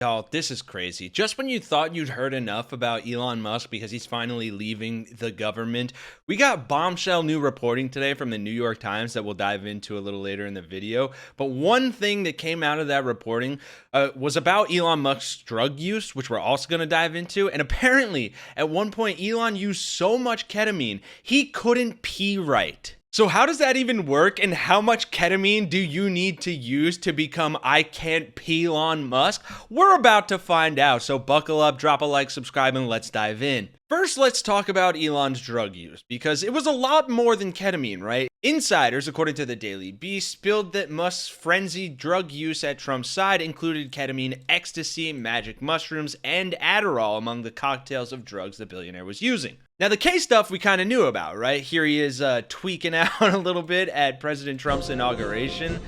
Oh, this is crazy. Just when you thought you'd heard enough about Elon Musk because he's finally leaving the government, we got bombshell new reporting today from the New York Times that we'll dive into a little later in the video. But one thing that came out of that reporting was about Elon Musk's drug use, which we're also going to dive into. And apparently, at one point, Elon used so much ketamine, he couldn't pee right. So how does that even work, and how much ketamine do you need to use to become I Can't Pee Elon Musk? We're about to find out, so buckle up, drop a like, subscribe, and let's dive in. First, let's talk about Elon's drug use, because it was a lot more than ketamine, right? Insiders, according to the Daily Beast, spilled that Musk's frenzied drug use at Trump's side included ketamine, ecstasy, magic mushrooms, and Adderall among the cocktails of drugs the billionaire was using. Now, the K stuff we kind of knew about, right? Here he is tweaking out a little bit at President Trump's inauguration.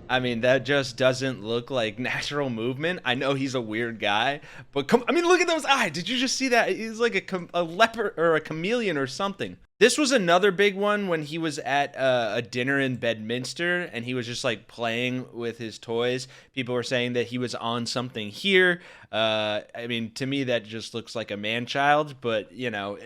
I mean, that just doesn't look like natural movement. I know he's a weird guy, but I mean, look at those eyes. Did you just see that? He's like a leopard or a chameleon or something. This was another big one when he was at a dinner in Bedminster and he was just like playing with his toys. People were saying that he was on something here. I mean, to me, that just looks like a man-child, but you know,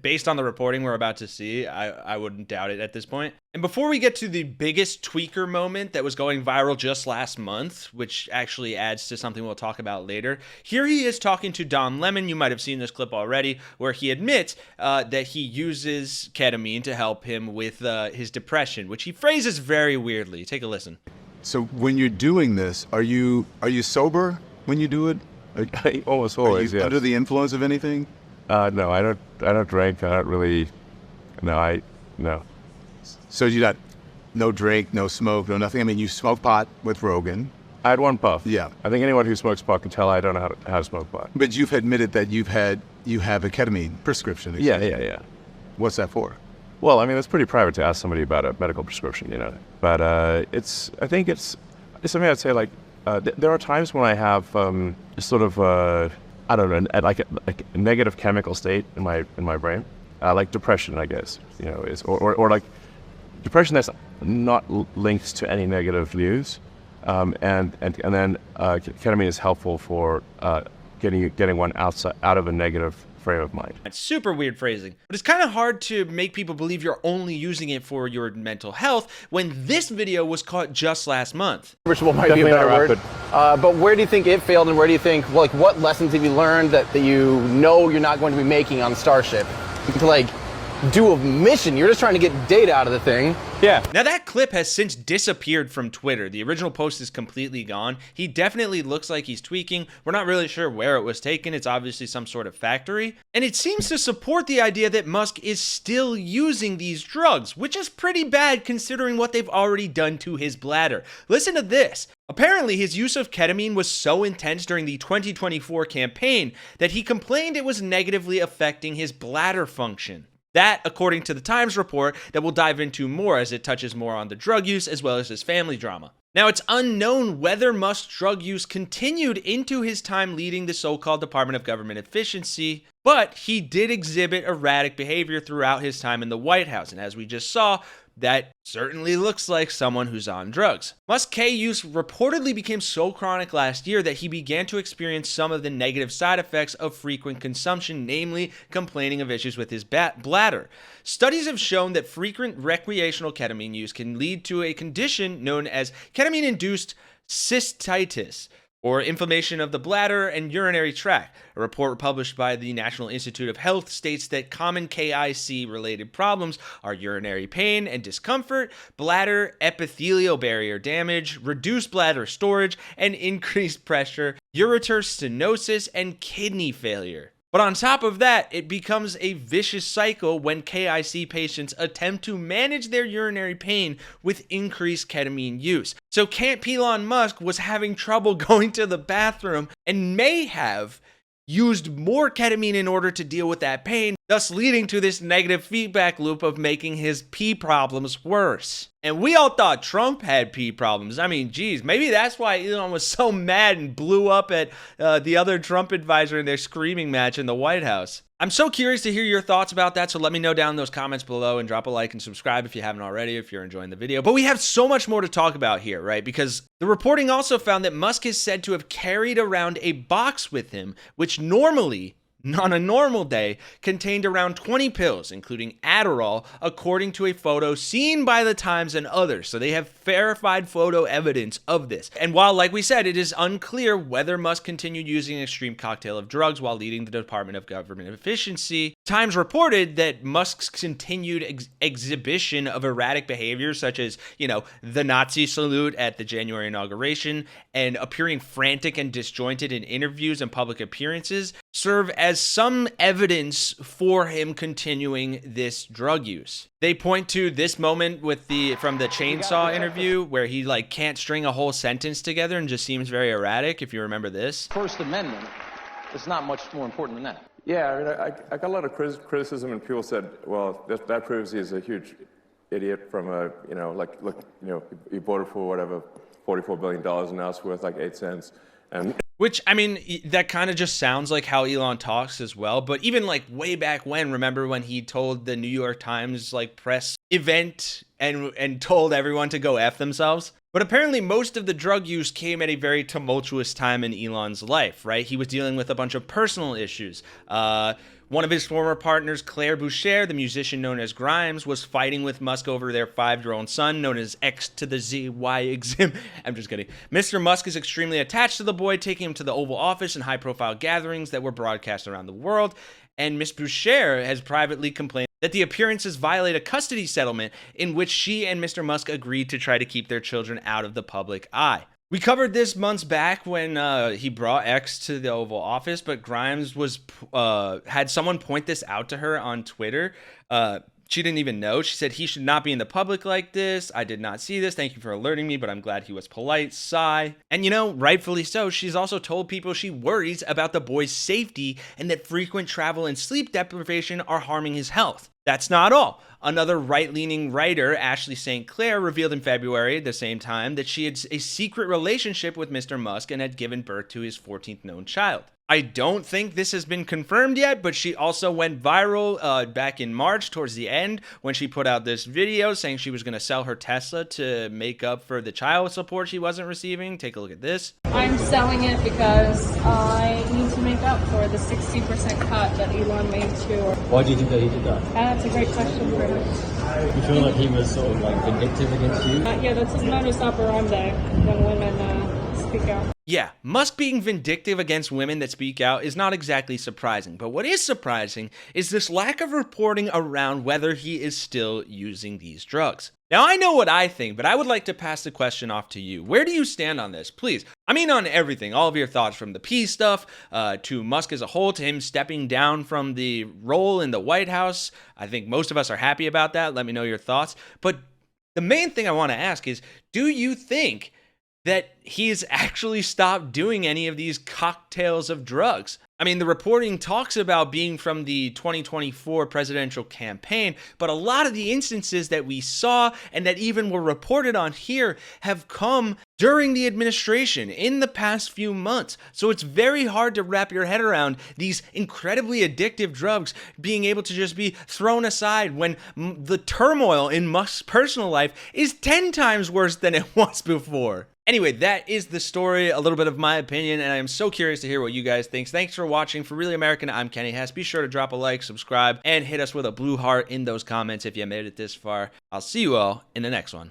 based on the reporting we're about to see, I wouldn't doubt it at this point. And before we get to the biggest tweaker moment that was going viral just last month, which actually adds to something we'll talk about later, here he is talking to Don Lemon. You might have seen this clip already, where he admits that he uses ketamine to help him with his depression, which he phrases very weirdly. Take a listen. So when you're doing this, are you sober when you do it? Almost always, Are you yes. under the influence of anything? No, I don't drink. I don't really. No. So you got no drink, no smoke, no nothing. I mean, you smoke pot with Rogan. I had one puff. Yeah. I think anyone who smokes pot can tell I don't know how to smoke pot. But you've admitted that you have a ketamine prescription. Yeah. What's that for? Well, I mean, it's pretty private to ask somebody about a medical prescription, you know. But it's something I'd say, like, there are times when I have sort of I don't know, like a negative chemical state in my brain, like depression, I guess, you know, is or like depression that's not linked to any negative news, and then ketamine is helpful for getting one out of a negative frame of mind. It's super weird phrasing, but it's kind of hard to make people believe you're only using it for your mental health when this video was caught just last month. Irreversible might be a better word. But where do you think it failed, and where do you think, like, what lessons have you learned that you know you're not going to be making on Starship? To like do a mission, you're just trying to get data out of the thing. Yeah. Now that clip has since disappeared from Twitter. The original post is completely gone. He definitely looks like he's tweaking. We're not really sure where it was taken. It's obviously some sort of factory. And it seems to support the idea that Musk is still using these drugs, which is pretty bad considering what they've already done to his bladder. Listen to this. Apparently, his use of ketamine was so intense during the 2024 campaign that he complained it was negatively affecting his bladder function. That, according to the Times report, that we'll dive into more as it touches more on the drug use as well as his family drama. Now, it's unknown whether Musk's drug use continued into his time leading the so-called Department of Government Efficiency, but he did exhibit erratic behavior throughout his time in the White House, and as we just saw, that certainly looks like someone who's on drugs. Musk's K use reportedly became so chronic last year that he began to experience some of the negative side effects of frequent consumption, namely complaining of issues with his bladder. Studies have shown that frequent recreational ketamine use can lead to a condition known as ketamine-induced cystitis, or inflammation of the bladder and urinary tract. A report published by the National Institute of Health states that common KIC-related problems are urinary pain and discomfort, bladder epithelial barrier damage, reduced bladder storage, and increased pressure, ureter stenosis, and kidney failure. But on top of that, it becomes a vicious cycle when KIC patients attempt to manage their urinary pain with increased ketamine use. So Can't Pee Elon Musk was having trouble going to the bathroom and may have used more ketamine in order to deal with that pain thus leading to this negative feedback loop of making his pee problems worse. And we all thought Trump had pee problems. I mean, geez, maybe that's why Elon was so mad and blew up at the other Trump advisor in their screaming match in the White House. I'm so curious to hear your thoughts about that, so let me know down in those comments below, and drop a like and subscribe if you haven't already, if you're enjoying the video. But we have so much more to talk about here, right? Because the reporting also found that Musk is said to have carried around a box with him, which normally, on a normal day, contained around 20 pills, including Adderall, according to a photo seen by the Times and others. So they have verified photo evidence of this. And while, like we said, it is unclear whether Musk continued using an extreme cocktail of drugs while leading the Department of Government Efficiency, Times reported that Musk's continued exhibition of erratic behaviors, such as, the Nazi salute at the January inauguration, and appearing frantic and disjointed in interviews and public appearances, serve as some evidence for him continuing this drug use. They point to this moment from the chainsaw interview where he can't string a whole sentence together and just seems very erratic, if you remember this. First Amendment is not much more important than that. Yeah, I mean, I got a lot of criticism, and people said, well, that proves he's a huge idiot from he voted for whatever, $44 billion, and now it's worth 8 cents. Which, I mean, that kind of just sounds like how Elon talks as well. But even way back when, remember when he told the New York Times press event and told everyone to go F themselves? But apparently most of the drug use came at a very tumultuous time in Elon's life, right? He was dealing with a bunch of personal issues. One of his former partners, Claire Boucher, the musician known as Grimes, was fighting with Musk over their 5-year-old son, known as X to the Z Y Exim. I'm just kidding. Mr. Musk is extremely attached to the boy, taking him to the Oval Office and high-profile gatherings that were broadcast around the world. And Miss Boucher has privately complained that the appearances violate a custody settlement in which she and Mr. Musk agreed to try to keep their children out of the public eye. We covered this months back when he brought X to the Oval Office, but Grimes had someone point this out to her on Twitter. She didn't even know. She said, he should not be in the public like this. I did not see this. Thank you for alerting me, but I'm glad he was polite. Sigh. And rightfully so. She's also told people she worries about the boy's safety and that frequent travel and sleep deprivation are harming his health. That's not all. Another right-leaning writer, Ashley St. Clair, revealed in February at the same time that she had a secret relationship with Mr. Musk and had given birth to his 14th known child. I don't think this has been confirmed yet, but she also went viral back in March towards the end when she put out this video saying she was going to sell her Tesla to make up for the child support she wasn't receiving. Take a look at this. I'm selling it because I need to make up for the 60% cut that Elon made to. Why do you think that he did that? That's a great question for him. You feel like he was sort of vindictive against you? Yeah, that's his modus operandi when women speak out. Yeah, Musk being vindictive against women that speak out is not exactly surprising, but what is surprising is this lack of reporting around whether he is still using these drugs. Now, I know what I think, but I would like to pass the question off to you. Where do you stand on this? Please. I mean, on everything. All of your thoughts from the peace stuff to Musk as a whole, to him stepping down from the role in the White House. I think most of us are happy about that. Let me know your thoughts. But the main thing I want to ask is, do you think that he's actually stopped doing any of these cocktails of drugs? I mean, the reporting talks about being from the 2024 presidential campaign, but a lot of the instances that we saw and that even were reported on here have come during the administration in the past few months. So it's very hard to wrap your head around these incredibly addictive drugs being able to just be thrown aside when the turmoil in Musk's personal life is 10 times worse than it was before. Anyway, that is the story, a little bit of my opinion, and I am so curious to hear what you guys think. Thanks for watching. For Really American, I'm Kenny Hesse. Be sure to drop a like, subscribe, and hit us with a blue heart in those comments if you made it this far. I'll see you all in the next one.